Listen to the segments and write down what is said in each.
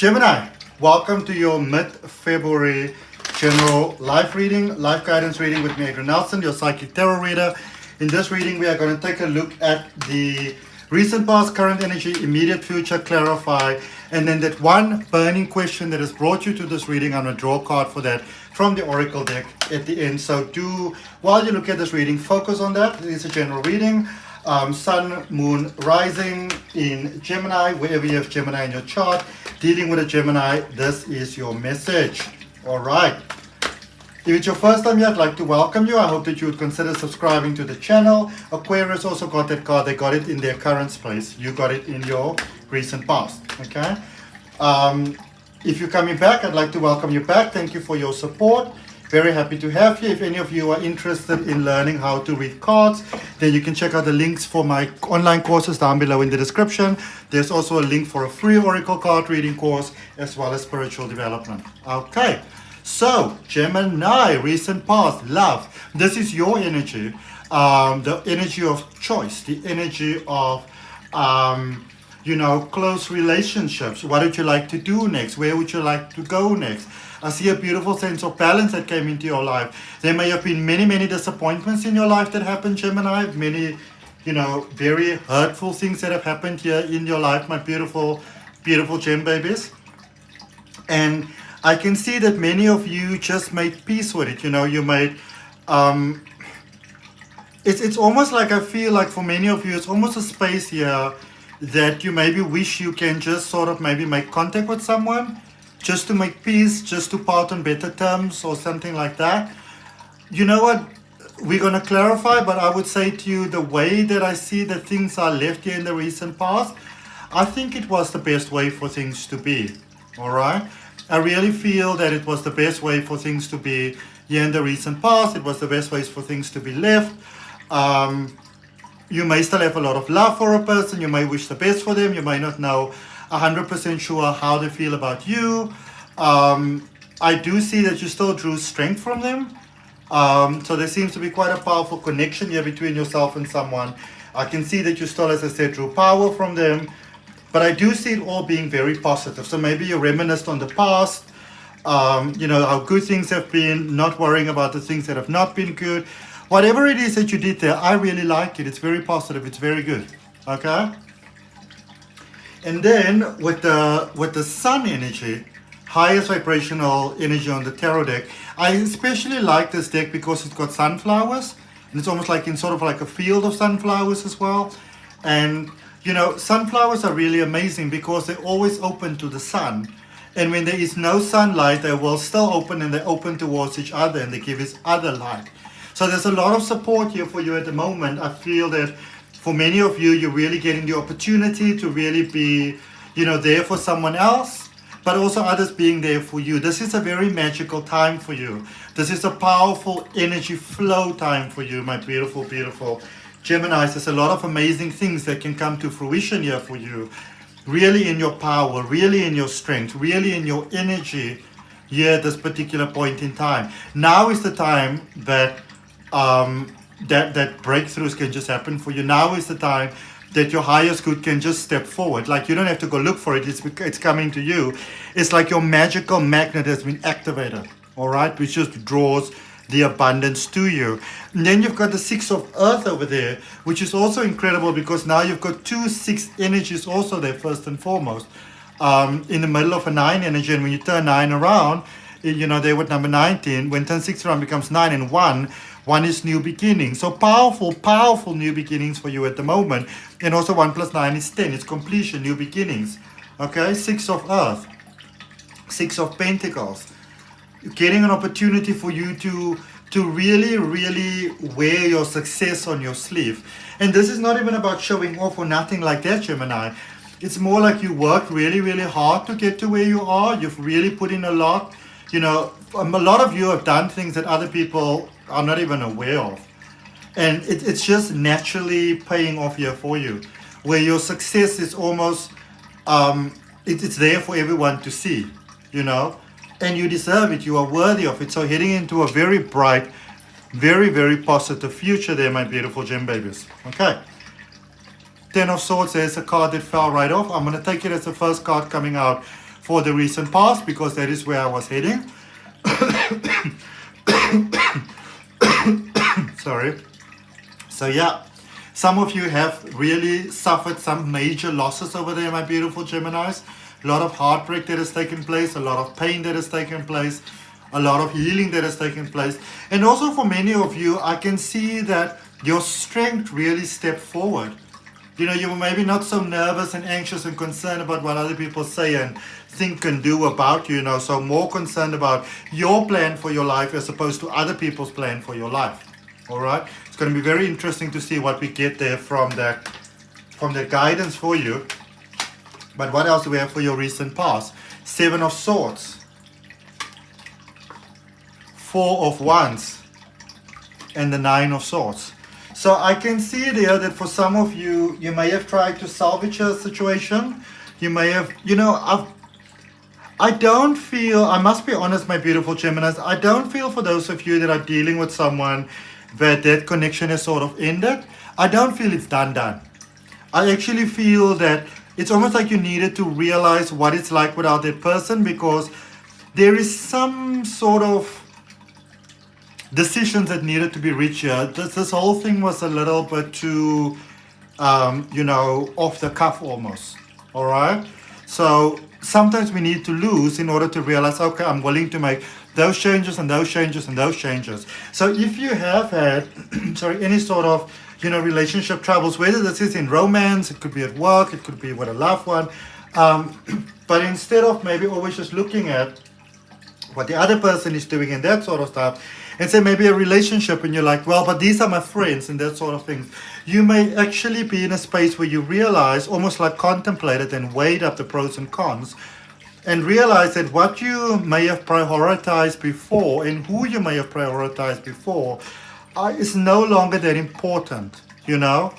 Gemini, welcome to your mid-February general life reading, life guidance reading with me, Nelson, your psychic tarot reader. In this reading, we are going to take a look at the recent past, current energy, immediate future, clarify, and then that one burning question that has brought you to this reading. I'm going to draw a card for that from the Oracle deck at the end. So while you look at this reading, focus on that. It's a general reading. Sun, Moon, Rising in Gemini, wherever you have Gemini in your chart, dealing with a Gemini, this is your message. All right. If it's your first time here, I'd like to welcome you. I hope that you would consider subscribing to the channel. Aquarius also got that card. They got it in their current space. You got it in your recent past. Okay. If you're coming back, I'd like to welcome you back. Thank you for your support. Very happy to have you. If any of you are interested in learning how to read cards, then you can check out the links for my online courses down below in the description. There's also a link for a free Oracle card reading course as well as spiritual development. Okay, so Gemini, recent past, love. This is your energy, the energy of choice, the energy of close relationships. What would you like to do next? Where would you like to go next? I see a beautiful sense of balance that came into your life. There may have been many, many disappointments in your life that happened, Gemini. Many, very hurtful things that have happened here in your life, my beautiful, beautiful gem babies. And I can see that many of you just made peace with it. You made, it's almost like, I feel like for many of you, it's almost a space here that you maybe wish you can just sort of maybe make contact with someone, just to make peace, just to part on better terms or something like that. You know what? We're going to clarify, but I would say to you, the way that I see that things are left here in the recent past, I think it was the best way for things to be. All right? I really feel that it was the best way for things to be here in the recent past. It was the best ways for things to be left. You may still have a lot of love for a person. You may wish the best for them. You may not know 100% sure how they feel about you. I do see that you still drew strength from them. So there seems to be quite a powerful connection here between yourself and someone. I can see that you still, as I said, drew power from them. But I do see it all being very positive. So maybe you reminisced on the past, how good things have been, not worrying about the things that have not been good. Whatever it is that you did there, I really like it. It's very positive. It's very good. Okay? And then with the sun energy, highest vibrational energy on the tarot deck, I especially like this deck because it's got sunflowers, and it's almost like in sort of like a field of sunflowers as well. And sunflowers are really amazing because they're always open to the sun, and when there is no sunlight, they will still open, and they open towards each other, and they give each other light. So there's a lot of support here for you at the moment. I feel that for many of you, you're really getting the opportunity to really be, there for someone else, but also others being there for you. This is a very magical time for you. This is a powerful energy flow time for you, my beautiful, beautiful Geminis. There's a lot of amazing things that can come to fruition here for you. Really in your power, really in your strength, really in your energy here at this particular point in time. Now is the time that that breakthroughs can just happen for you. Now is the time that your highest good can just step forward. Like, you don't have to go look for it. It's coming to you. It's like your magical magnet has been activated, all right, which just draws the abundance to you. And then you've got the 6 of Earth over there, which is also incredible because now you've got 2 6 energies also there, first and foremost, in the middle of a 9 energy. And when you turn 9 around, there with number 19, when turn 6 around becomes 9, and 1 is new beginnings. So powerful, powerful new beginnings for you at the moment. And also 1 plus 9 is 10. It's completion, new beginnings. Okay, 6 of Earth, 6 of Pentacles. Getting an opportunity for you to really, really wear your success on your sleeve. And this is not even about showing off or nothing like that, Gemini. It's more like you worked really, really hard to get to where you are. You've really put in a lot. A lot of you have done things that other people are not even aware of. And it's just naturally paying off here for you, where your success is almost, it's there for everyone to see, and you deserve it. You are worthy of it. So heading into a very bright, very, very positive future there, my beautiful gem babies. Okay. 10 of Swords, there's a card that fell right off. I'm going to take it as the first card coming out for the recent past, because that is where I was heading. Sorry. So yeah, some of you have really suffered some major losses over there, my beautiful Geminis. A lot of heartbreak that has taken place, a lot of pain that has taken place, a lot of healing that has taken place. And also for many of you, I can see that your strength really stepped forward. You know, you were maybe not so nervous and anxious and concerned about what other people say and think and do about you, you know, so more concerned about your plan for your life as opposed to other people's plan for your life. All right? It's going to be very interesting to see what we get there from that guidance for you. But what else do we have for your recent past? 7 of Swords, 4 of Wands, and the 9 of Swords. So I can see there that for some of you, you may have tried to salvage a situation. You may have, you know, I don't feel, I must be honest, my beautiful Geminis, I don't feel for those of you that are dealing with someone that connection has sort of ended. I don't feel it's done. I actually feel that it's almost like you needed to realize what it's like without that person, because there is some sort of decisions that needed to be reached here. This whole thing was a little bit too, you know, off the cuff almost. All right? So sometimes we need to lose in order to realize, okay, I'm willing to make those changes and those changes and those changes. So if you have had, any sort of, you know, relationship troubles, whether this is in romance, it could be at work, it could be with a loved one, but instead of maybe always just looking at what the other person is doing and that sort of stuff, and say maybe a relationship and you're like, well, but these are my friends and that sort of thing, you may actually be in a space where you realize, almost like contemplate it and weigh up the pros and cons, and realize that what you may have prioritized before and who you may have prioritized before is no longer that important, you know?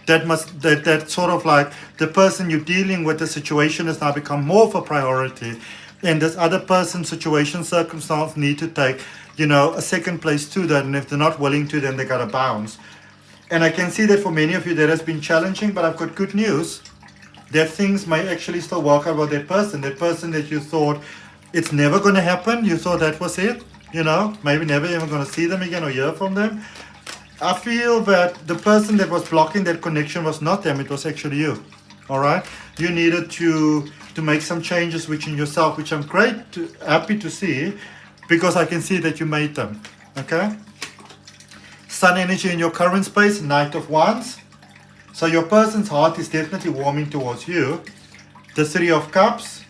That sort of like the person you're dealing with, the situation has now become more of a priority, and this other person's situation, circumstance need to take, you know, a second place to that, and if they're not willing to, then they gotta bounce. And I can see that for many of you that has been challenging, but I've got good news, that things may actually still work out with that person that you thought it's never gonna happen, you thought that was it, you know, maybe never even gonna see them again or hear from them. I feel that the person that was blocking that connection was not them, it was actually you. All right? You needed to make some changes within yourself, which I'm happy to see, because I can see that you made them. Okay? Sun energy in your current space, Knight of Wands. So your person's heart is definitely warming towards you. The 3 of Cups.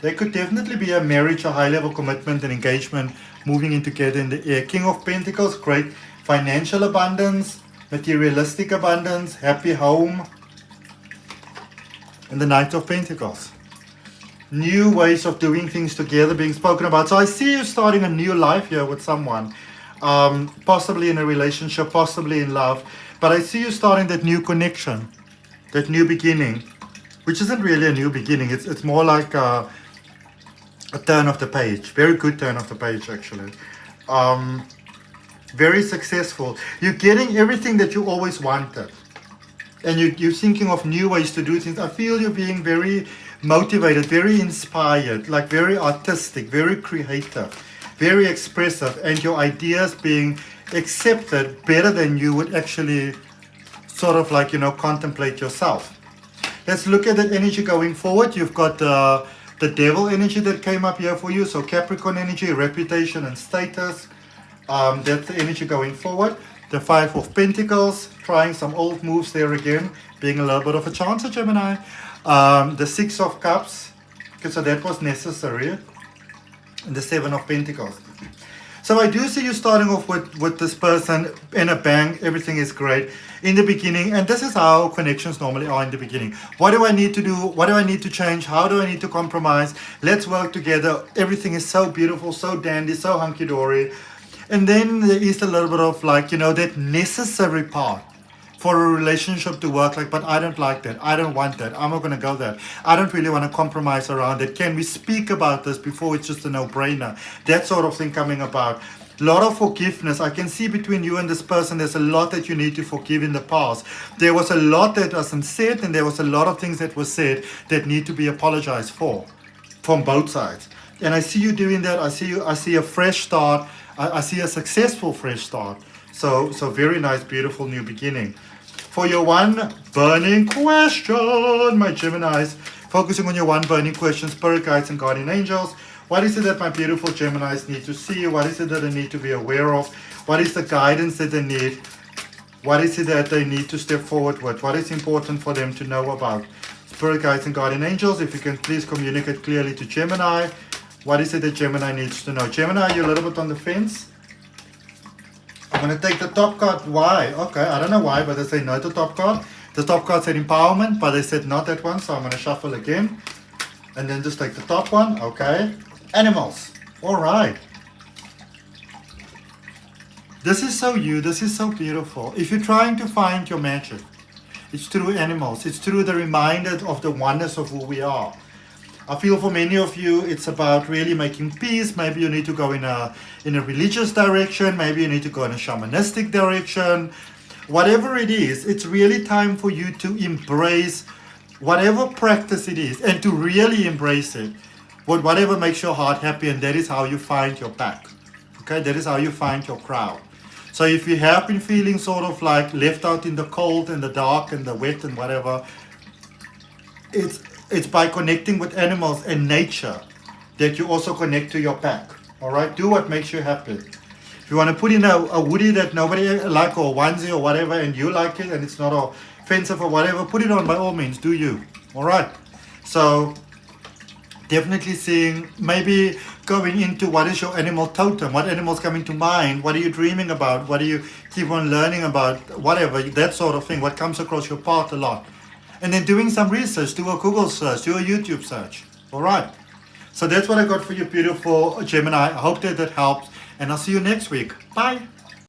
There could definitely be a marriage, a high-level commitment and engagement moving in together in the air. King of Pentacles, great financial abundance, materialistic abundance, happy home. And the Knight of Pentacles. New ways of doing things together being spoken about. So I see you starting a new life here with someone. Possibly in a relationship, possibly in love. But I see you starting that new connection, that new beginning, which isn't really a new beginning. It's more like a turn of the page. Very good turn of the page, actually. Very successful. You're getting everything that you always wanted. And you're thinking of new ways to do things. I feel you're being very motivated, very inspired, like very artistic, very creative, very expressive, and your ideas being accepted better than you would actually sort of like, you know, contemplate yourself. Let's look at that energy going forward. You've got the devil energy that came up here for you. So Capricorn energy, reputation and status. That's the energy going forward. The 5 of Pentacles, trying some old moves there again, being a little bit of a chancer, Gemini. The 6 of Cups, okay, so that was necessary. And the 7 of Pentacles. So I do see you starting off with this person in a bang. Everything is great in the beginning. And this is how connections normally are in the beginning. What do I need to do? What do I need to change? How do I need to compromise? Let's work together. Everything is so beautiful, so dandy, so hunky-dory. And then there is a little bit of like, you know, that necessary part for a relationship to work, like, but I don't like that. I don't want that. I'm not going to go there. I don't really want to compromise around it. Can we speak about this before it's just a no-brainer? That sort of thing coming about. A lot of forgiveness. I can see between you and this person, there's a lot that you need to forgive in the past. There was a lot that wasn't said, and there was a lot of things that were said that need to be apologized for. from both sides. And I see you doing that. I see a fresh start. I see a successful fresh start. So very nice, beautiful new beginning. For your one burning question, my Geminis, focusing on your one burning question, spirit guides and guardian angels. What is it that my beautiful Geminis need to see? What is it that they need to be aware of? What is the guidance that they need? What is it that they need to step forward with? What is important for them to know about? Spirit guides and guardian angels, if you can please communicate clearly to Gemini. What is it that Gemini needs to know? Gemini, you're a little bit on the fence. I'm going to take the top card. Why? Okay, I don't know why, but they say no to top card. The top card said empowerment, but they said not that one, so I'm going to shuffle again. And then just take the top one. Okay. Animals. All right. This is so you. This is so beautiful. If you're trying to find your magic, it's through animals. It's through the reminder of the oneness of who we are. I feel for many of you, it's about really making peace. Maybe you need to go in a religious direction. Maybe you need to go in a shamanistic direction. Whatever it is, it's really time for you to embrace whatever practice it is and to really embrace it. Whatever makes your heart happy, and that is how you find your pack. Okay, that is how you find your crowd. So if you have been feeling sort of like left out in the cold and the dark and the wet and whatever, it's by connecting with animals and nature that you also connect to your pack. All right, do what makes you happy. If you want to put in a hoodie that nobody like, or onesie or whatever, and you like it and it's not offensive or whatever, put it on by all means. Do you? All right. So definitely seeing, maybe going into what is your animal totem, what animals coming to mind, what are you dreaming about, what do you keep on learning about, whatever, that sort of thing, what comes across your path a lot. And then doing some research, do a Google search, do a YouTube search. All right. So that's what I got for you, beautiful Gemini. I hope that helps, and I'll see you next week. Bye.